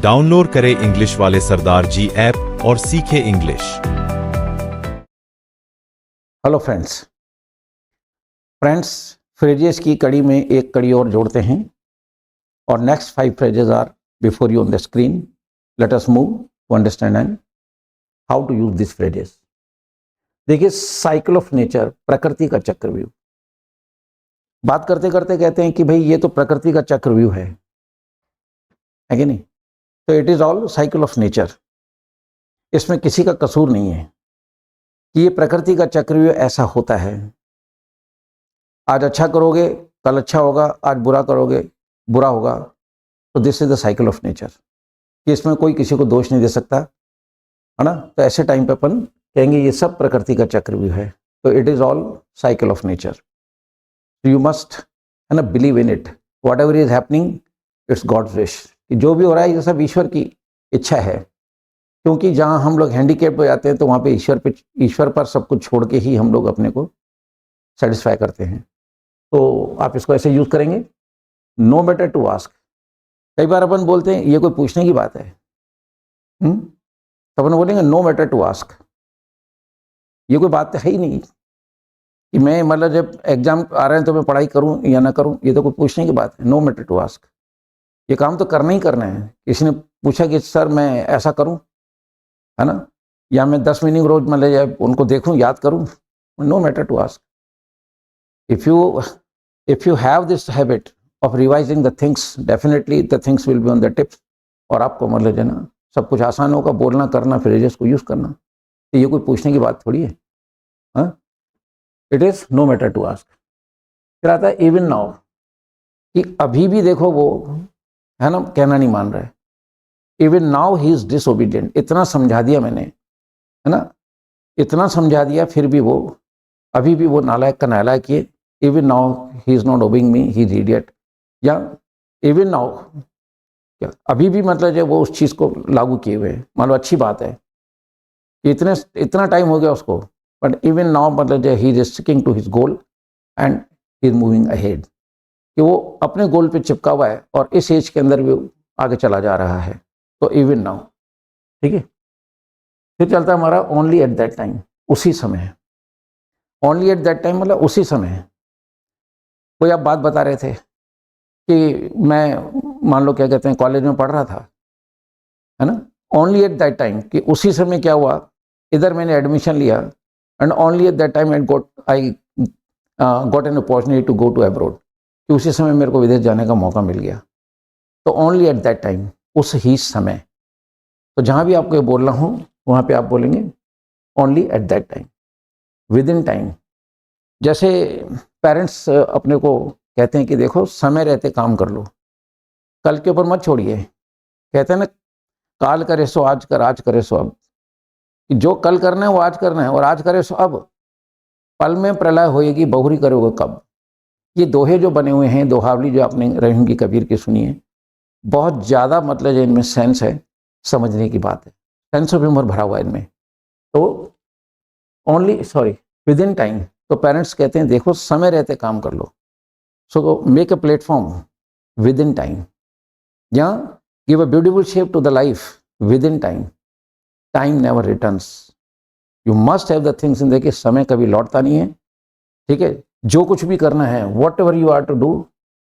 Download करें English वाले सरदार जी app और सीखें इंग्लिश। हेलो फ्रेंड्स, फ्रेजेस की कड़ी में एक कड़ी और जोड़ते हैं और next 5 phrases are before you on the screen. Let us move to understand and how to use this phrases. देखिए, साइकिल ऑफ नेचर, प्रकृति का चक्रव्यूह. बात करते करते कहते हैं कि भाई ये तो प्रकृति का चक्रव्यूह है कि नहीं. तो it is all cycle of nature. इसमें किसी का कसूर नहीं है कि ये प्रकृति का चक्रव्यूह ऐसा होता है. आज अच्छा करोगे कल अच्छा होगा, आज बुरा करोगे बुरा होगा. तो this is the cycle of nature कि इसमें कोई किसी को दोष नहीं दे सकता, है ना. तो ऐसे टाइम पे अपन कहेंगे ये सब प्रकृति का चक्रव्यूह है. तो it is all cycle of nature. You must, है ना, believe in it. Whatever is happening, it's God's wish. कि जो भी हो रहा है ये सब ईश्वर की इच्छा है. क्योंकि जहाँ हम लोग हैंडीकेप हो जाते हैं तो वहाँ पे ईश्वर पर सब कुछ छोड़ के ही हम लोग अपने को सेटिस्फाई करते हैं. तो आप इसको ऐसे यूज करेंगे, नो मैटर टू आस्क. कई बार अपन बोलते हैं ये कोई पूछने की बात है, तो अपन बोलेंगे नो मैटर टू आस्क. ये कोई बात है ही नहीं कि मैं, मतलब जब एग्जाम आ रहे हैं तो मैं पढ़ाई करूं या ना करूं. ये तो कोई पूछने की बात है. No matter to ask. ये काम तो करना ही करना है. किसी ने पूछा कि सर मैं ऐसा करूं, है ना, या मैं 10 मीनिंग रोज मतलब उनको देखूं, याद करूं. No matter to ask. if you have this habit of revising the things, definitely the things will be on the tips. और आपको मतलब जो ना सब कुछ आसान होगा. बोलना, करना, फ्रेजेस को यूज करना. तो ये कोई पूछने की बात थोड़ी है. It is no matter to ask. फिर आता है इवन नाउ, कि अभी भी देखो वो, है ना, कहना नहीं मान रहा है. Even now he is disobedient. इतना समझा दिया मैंने, है ना, इतना समझा दिया फिर भी वो अभी भी वो नालायक का नालायक है. Even now he is not obeying me, he is idiot. या इवन नाउ, क्या अभी भी मतलब जो वो उस चीज़ को लागू किए हुए हैं. मान लो अच्छी बात है, इतना टाइम हो गया उसको, बट इवन नाउ मतलब जो he is sticking to his goal and he is moving ahead. कि वो अपने गोल पे चिपका हुआ है और इस एज के अंदर भी आगे चला जा रहा है. तो इवन नाउ, ठीक है. फिर चलता है हमारा ओनली एट दैट टाइम. उसी समय. ओनली एट दैट टाइम मतलब उसी समय. कोई आप बात बता रहे थे कि मैं, मान लो क्या कहते हैं, कॉलेज में पढ़ रहा था, है ना. ओनली एट दैट टाइम, कि उसी समय क्या हुआ, इधर मैंने एडमिशन लिया and only at that time I got an opportunity to go to abroad. कि उसी समय मेरे को विदेश जाने का मौका मिल गया. तो ओनली एट दैट टाइम, उस ही समय. तो जहाँ भी आपको ये बोलना हो वहाँ पे आप बोलेंगे only at that time, with in time. जैसे पेरेंट्स अपने को कहते हैं कि देखो समय रहते काम कर लो, कल के ऊपर मत छोड़िए. कहते हैं ना, काल करे सो आज कर, आज करे सो अब. जो कल करना है वो आज करना है, और आज करे सो अब. पल में प्रलय होएगी, बहुरी करोगे कब. ये दोहे जो बने हुए हैं, दोहावली जो आपने रहीम की कबीर की सुनी है, बहुत ज़्यादा मतलब इनमें सेंस है, समझने की बात है. सेंस ऑफ ह्यूमर भरा हुआ है इनमें. तो विद इन टाइम. तो पेरेंट्स कहते हैं देखो समय रहते काम कर लो. So make a platform within time. या give a beautiful shape to the life within time. Time never returns. You must have the things in. देखिए समय कभी लौटता नहीं है, ठीक है. जो कुछ भी करना है, whatever you are to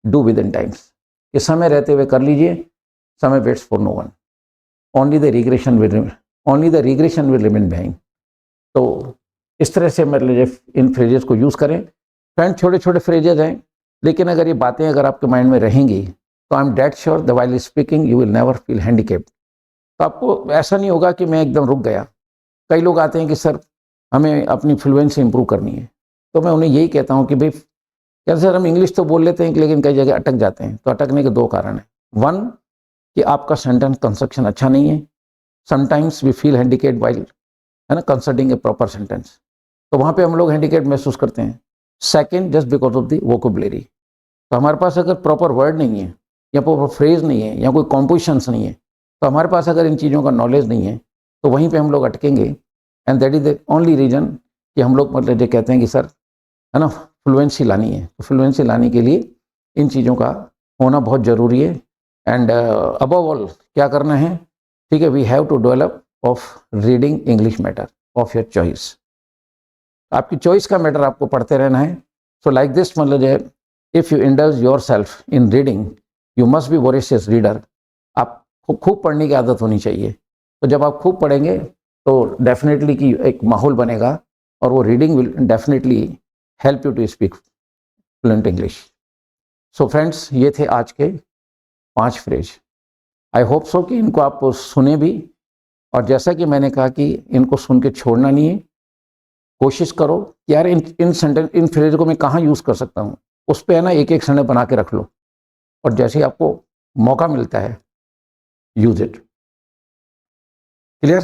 do within times. ये समय रहते हुए कर लीजिए. समय waits for no one. Only the regression will remain behind. तो इस तरह से मतलब इन फ्रेजेस को यूज़ करें. फ्रेंड, छोटे छोटे फ्रेजेस हैं, लेकिन अगर ये बातें अगर आपके माइंड में रहेंगी तो I am that sure the while speaking you will never feel handicapped. तो आपको ऐसा नहीं होगा कि मैं एकदम रुक गया. कई लोग आते हैं कि सर हमें अपनी फ्लुएंसी इंप्रूव करनी है. तो मैं उन्हें यही कहता हूँ कि भाई क्या सर, हम इंग्लिश तो बोल लेते हैं लेकिन कई जगह अटक जाते हैं. तो अटकने के 2 कारण हैं. 1 कि आपका सेंटेंस कंस्ट्रक्शन अच्छा नहीं है. Sometimes we feel handicapped while, है ना, कंसल्टिंग ए प्रॉपर सेंटेंस. तो वहाँ पे हम लोग हैंडीकेप महसूस करते हैं. 2 just because of the vocabulary. तो हमारे पास अगर प्रॉपर वर्ड नहीं है, या प्रॉपर फ्रेज नहीं है, या कोई कॉम्पोजिशंस नहीं है, तो हमारे पास अगर इन चीज़ों का नॉलेज नहीं है, तो वहीं पे हम लोग अटकेंगे. And that is the only reason कि हम लोग मतलब ये कहते हैं कि सर, है ना, फ्लुएंसी लानी है. तो फ्लुएंसी लाने के लिए इन चीज़ों का होना बहुत ज़रूरी है. एंड अबव ऑल क्या करना है, ठीक है, we have to develop of reading English matter of your choice. आपकी चॉइस का मैटर आपको पढ़ते रहना है। सो लाइक दिस, मतलब जो है, if you indulge your self in reading you must be voracious reader. आप खूब पढ़ने की आदत होनी चाहिए। तो जब आप खूब पढ़ेंगे तो डेफिनेटली कि एक माहौल बनेगा और वो reading will definitely help you to speak fluent English. So friends, ये थे आज के 5 फ्रेज। आई होप सो कि इनको आप सुने भी, और जैसा कि मैंने कहा कि इनको सुन के छोड़ना नहीं है। कोशिश करो कि यार इन फ्रेज को मैं कहाँ यूज़ कर सकता हूँ, उस पर है ना एक सेंटेंस बना के रख लो, और जैसे ही आपको मौका मिलता है use it. Clear?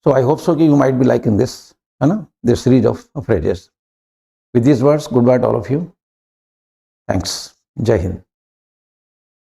So I hope so कि you might be like in this, है ना, this series of phrases. With this words, goodbye to all of you. Thanks. जय हिंद।